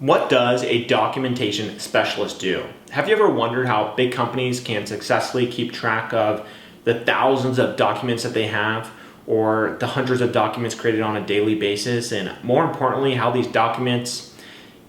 What does a documentation specialist do? Have you ever wondered how big companies can successfully keep track of the thousands of documents that they have, or the hundreds of documents created on a daily basis, and more importantly, how these documents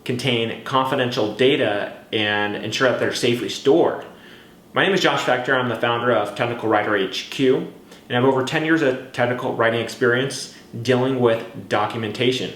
contain confidential data and ensure that they're safely stored? My name is Josh Fector. I'm the founder of Technical Writer HQ, and I have over 10 years of technical writing experience dealing with documentation.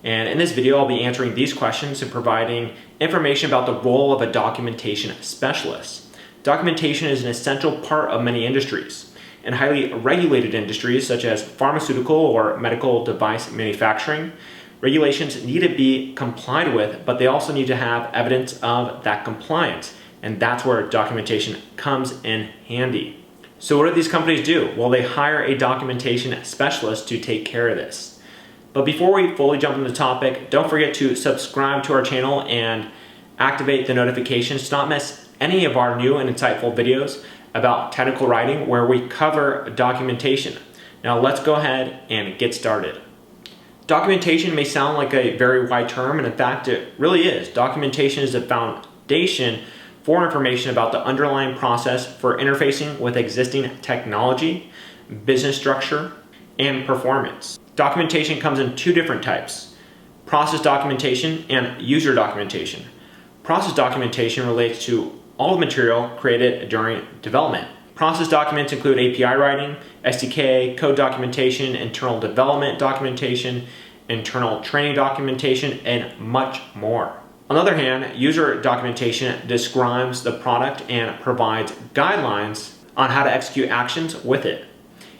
And in this video, I'll be answering these questions and providing information about the role of a documentation specialist. Documentation is an essential part of many industries. In highly regulated industries such as pharmaceutical or medical device manufacturing, regulations need to be complied with, but they also need to have evidence of that compliance. And that's where documentation comes in handy. So what do these companies do? Well, they hire a documentation specialist to take care of this. But before we fully jump into the topic, don't forget to subscribe to our channel and activate the notifications to not miss any of our new and insightful videos about technical writing where we cover documentation. Now let's go ahead and get started. Documentation may sound like a very wide term, and in fact it really is. Documentation is the foundation for information about the underlying process for interfacing with existing technology, business structure, and performance. Documentation comes in two different types: process documentation and user documentation. Process documentation relates to all the material created during development. Process documents include API writing, SDK, code documentation, internal development documentation, internal training documentation, and much more. On the other hand, user documentation describes the product and provides guidelines on how to execute actions with it.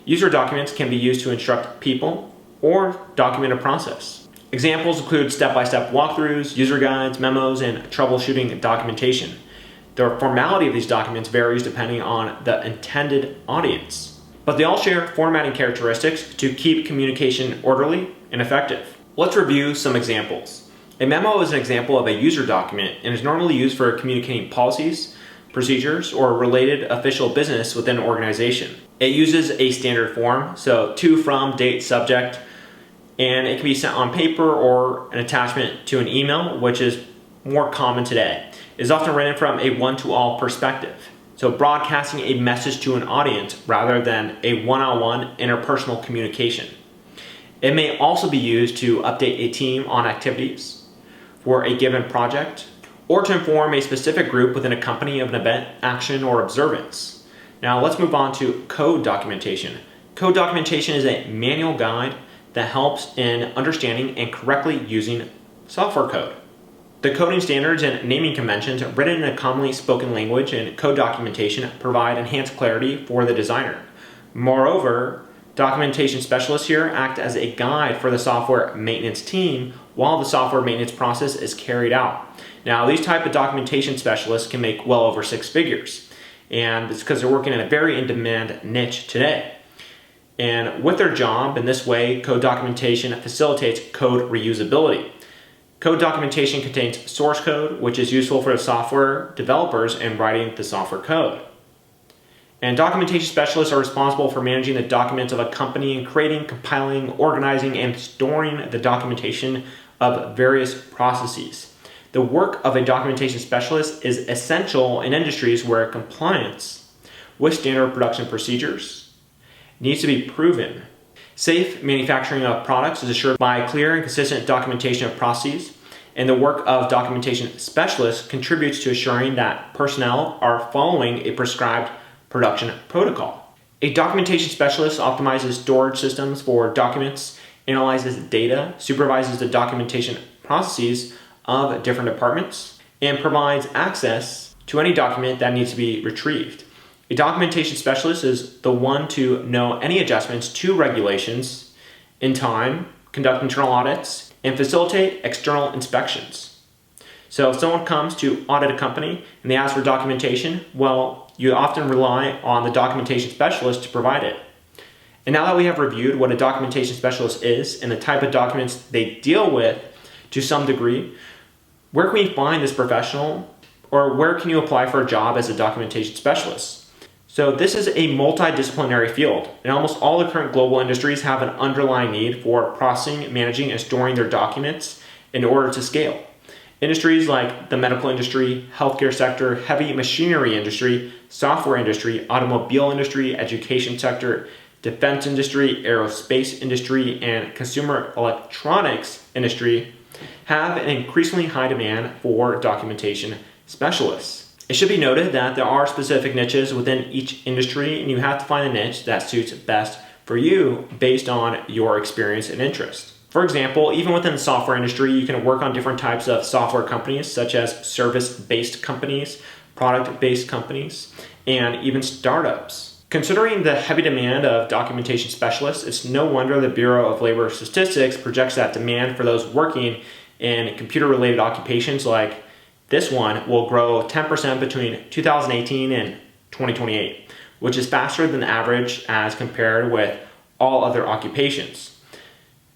User documents can be used to instruct people or document a process. Examples include step-by-step walkthroughs, user guides, memos, and troubleshooting documentation. The formality of these documents varies depending on the intended audience, but they all share formatting characteristics to keep communication orderly and effective. Let's review some examples. A memo is an example of a user document and is normally used for communicating policies, procedures, or related official business within an organization. It uses a standard form, so to, from, date, subject, and it can be sent on paper or an attachment to an email, which is more common today. It is often written from a one-to-all perspective, so broadcasting a message to an audience rather than a one-on-one interpersonal communication. It may also be used to update a team on activities for a given project, or to inform a specific group within a company of an event, action, or observance. Now let's move on to code documentation. Code documentation is a manual guide that helps in understanding and correctly using software code. The coding standards and naming conventions written in a commonly spoken language and code documentation provide enhanced clarity for the designer. Moreover, documentation specialists here act as a guide for the software maintenance team while the software maintenance process is carried out. Now, these type of documentation specialists can make well over six figures, and it's because they're working in a very in-demand niche today. And with their job in this way, code documentation facilitates code reusability. Code documentation contains source code, which is useful for the software developers in writing the software code. And documentation specialists are responsible for managing the documents of a company and creating, compiling, organizing, and storing the documentation of various processes. The work of a documentation specialist is essential in industries where compliance with standard production procedures needs to be proven. Safe manufacturing of products is assured by clear and consistent documentation of processes, and the work of documentation specialists contributes to assuring that personnel are following a prescribed production protocol. A documentation specialist optimizes storage systems for documents, analyzes data, supervises the documentation processes of different departments, and provides access to any document that needs to be retrieved. A documentation specialist is the one to know any adjustments to regulations in time, conduct internal audits, and facilitate external inspections. So if someone comes to audit a company and they ask for documentation, well, you often rely on the documentation specialist to provide it. And now that we have reviewed what a documentation specialist is and the type of documents they deal with to some degree, where can we find this professional, or where can you apply for a job as a documentation specialist? So this is a multidisciplinary field, and almost all the current global industries have an underlying need for processing, managing, and storing their documents in order to scale. Industries like the medical industry, healthcare sector, heavy machinery industry, software industry, automobile industry, education sector, defense industry, aerospace industry, and consumer electronics industry have an increasingly high demand for documentation specialists. It should be noted that there are specific niches within each industry, and you have to find a niche that suits best for you based on your experience and interest. For example, even within the software industry, you can work on different types of software companies, such as service-based companies, product-based companies, and even startups. Considering the heavy demand of documentation specialists, it's no wonder the Bureau of Labor Statistics projects that demand for those working in computer-related occupations like this one will grow 10% between 2018 and 2028, which is faster than the average as compared with all other occupations.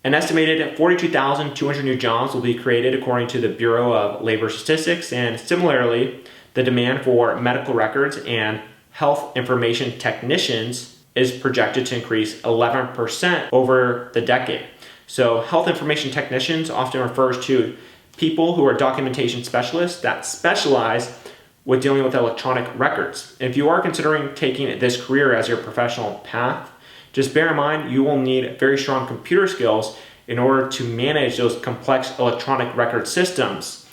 An estimated 42,200 new jobs will be created according to the Bureau of Labor Statistics, and similarly, the demand for medical records and health information technicians is projected to increase 11% over the decade. So health information technicians often refers to people who are documentation specialists that specialize with dealing with electronic records. If you are considering taking this career as your professional path, just bear in mind you will need very strong computer skills in order to manage those complex electronic record systems,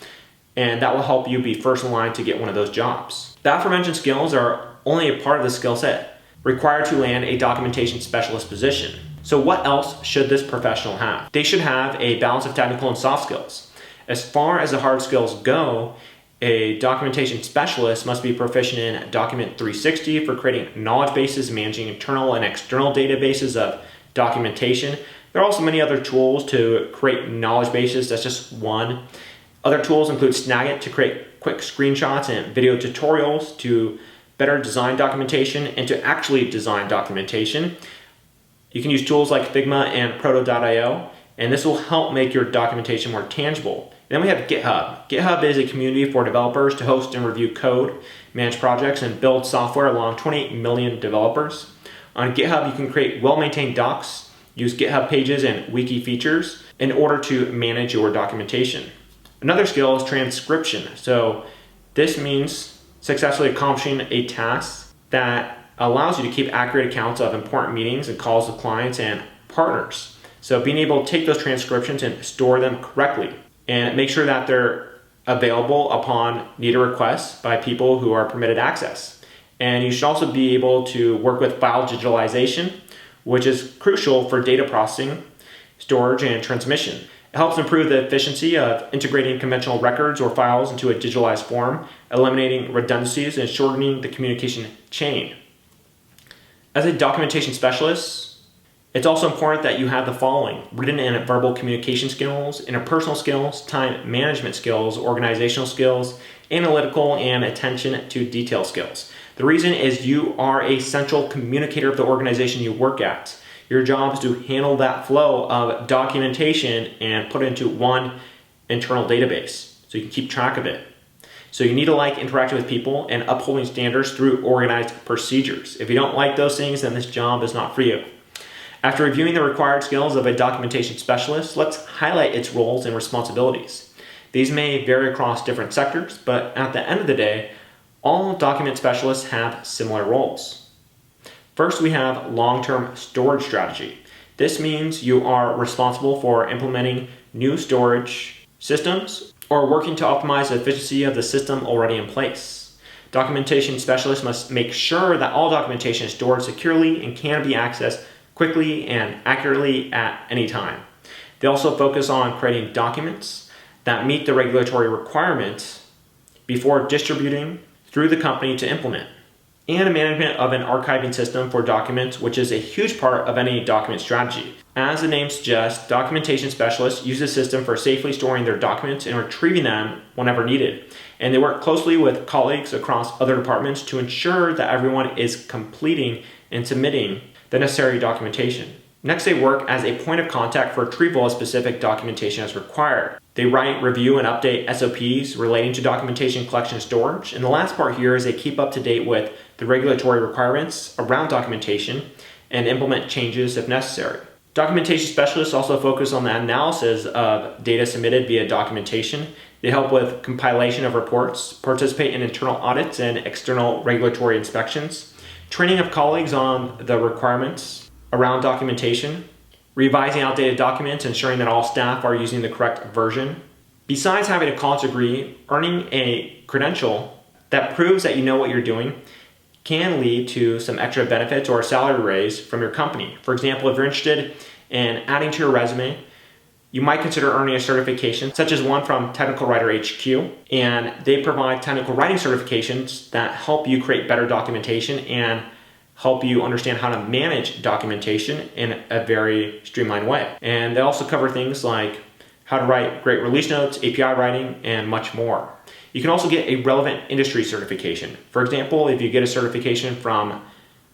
and that will help you be first in line to get one of those jobs. The aforementioned skills are only a part of the skill set required to land a documentation specialist position. So what else should this professional have? They should have a balance of technical and soft skills. As far as the hard skills go, a documentation specialist must be proficient in Document 360 for creating knowledge bases, managing internal and external databases of documentation. There are also many other tools to create knowledge bases. That's just one. Other tools include Snagit to create quick screenshots and video tutorials to better design documentation and to actually design documentation. You can use tools like Figma and Proto.io, and this will help make your documentation more tangible. And then we have GitHub. GitHub is a community for developers to host and review code, manage projects, and build software along 28 million developers. On GitHub, you can create well-maintained docs, use GitHub pages and wiki features in order to manage your documentation. Another skill is transcription. So this means successfully accomplishing a task that allows you to keep accurate accounts of important meetings and calls with clients and partners. So being able to take those transcriptions and store them correctly and make sure that they're available upon needed requests by people who are permitted access. And you should also be able to work with file digitalization, which is crucial for data processing, storage, and transmission. It helps improve the efficiency of integrating conventional records or files into a digitalized form, eliminating redundancies and shortening the communication chain. As a documentation specialist, it's also important that you have the following: written and verbal communication skills, interpersonal skills, time management skills, organizational skills, analytical and attention to detail skills. The reason is you are a central communicator of the organization you work at. Your job is to handle that flow of documentation and put it into one internal database so you can keep track of it. So you need to like interacting with people and upholding standards through organized procedures. If you don't like those things, then this job is not for you. After reviewing the required skills of a documentation specialist, let's highlight its roles and responsibilities. These may vary across different sectors, but at the end of the day, all document specialists have similar roles. First, we have long-term storage strategy. This means you are responsible for implementing new storage systems or working to optimize the efficiency of the system already in place. Documentation specialists must make sure that all documentation is stored securely and can be accessed quickly and accurately at any time. They also focus on creating documents that meet the regulatory requirements before distributing through the company to implement, and management of an archiving system for documents, which is a huge part of any document strategy. As the name suggests, documentation specialists use a system for safely storing their documents and retrieving them whenever needed. And they work closely with colleagues across other departments to ensure that everyone is completing and submitting the necessary documentation. Next, they work as a point of contact for retrieval of specific documentation as required. They write, review, and update SOPs relating to documentation collection and storage. And the last part here is they keep up to date with the regulatory requirements around documentation and implement changes if necessary. Documentation specialists also focus on the analysis of data submitted via documentation. They help with compilation of reports, participate in internal audits and external regulatory inspections, training of colleagues on the requirements around documentation, revising outdated documents, ensuring that all staff are using the correct version. Besides having a college degree, earning a credential that proves that you know what you're doing can lead to some extra benefits or a salary raise from your company. For example, if you're interested in adding to your resume, you might consider earning a certification, such as one from Technical Writer HQ, and they provide technical writing certifications that help you create better documentation and help you understand how to manage documentation in a very streamlined way. And they also cover things like how to write great release notes, API writing, and much more. You can also get a relevant industry certification. For example, if you get a certification from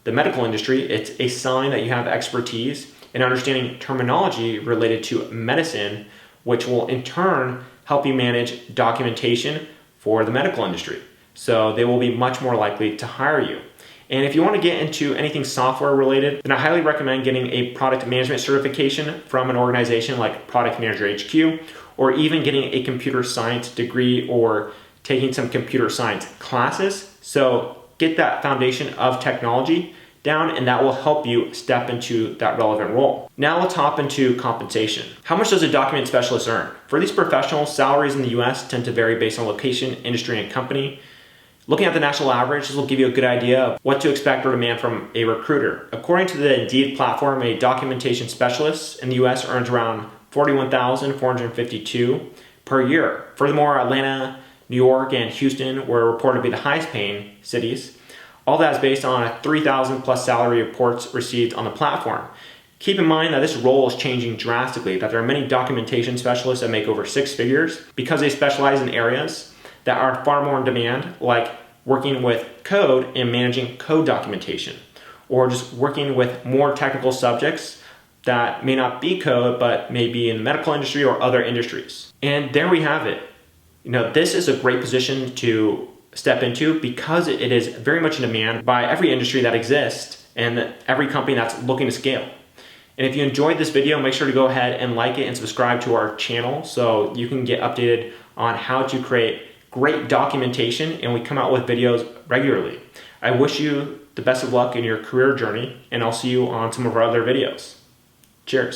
the medical industry, it's a sign that you have expertise in understanding terminology related to medicine, which will in turn help you manage documentation for the medical industry. So they will be much more likely to hire you. And if you want to get into anything software related, then I highly recommend getting a product management certification from an organization like Product Manager HQ, or even getting a computer science degree or taking some computer science classes. So get that foundation of technology down, and that will help you step into that relevant role. Now let's hop into compensation. How much does a document specialist earn? For these professionals, salaries in the US tend to vary based on location, industry, and company. Looking at the national average, this will give you a good idea of what to expect or demand from a recruiter. According to the Indeed platform, a documentation specialist in the US earns around $41,452 per year. Furthermore, Atlanta, New York, and Houston were reported to be the highest paying cities. All that is based on a 3,000 plus salary reports received on the platform. Keep in mind that this role is changing drastically, that there are many documentation specialists that make over 6 figures because they specialize in areas that are far more in demand, like working with code and managing code documentation, or just working with more technical subjects that may not be code, but may be in the medical industry or other industries. And there we have it. This is a great position to step into because it is very much in demand by every industry that exists and every company that's looking to scale. And if you enjoyed this video, make sure to go ahead and like it and subscribe to our channel so you can get updated on how to create great documentation, and we come out with videos regularly. I wish you the best of luck in your career journey, and I'll see you on some of our other videos. Cheers.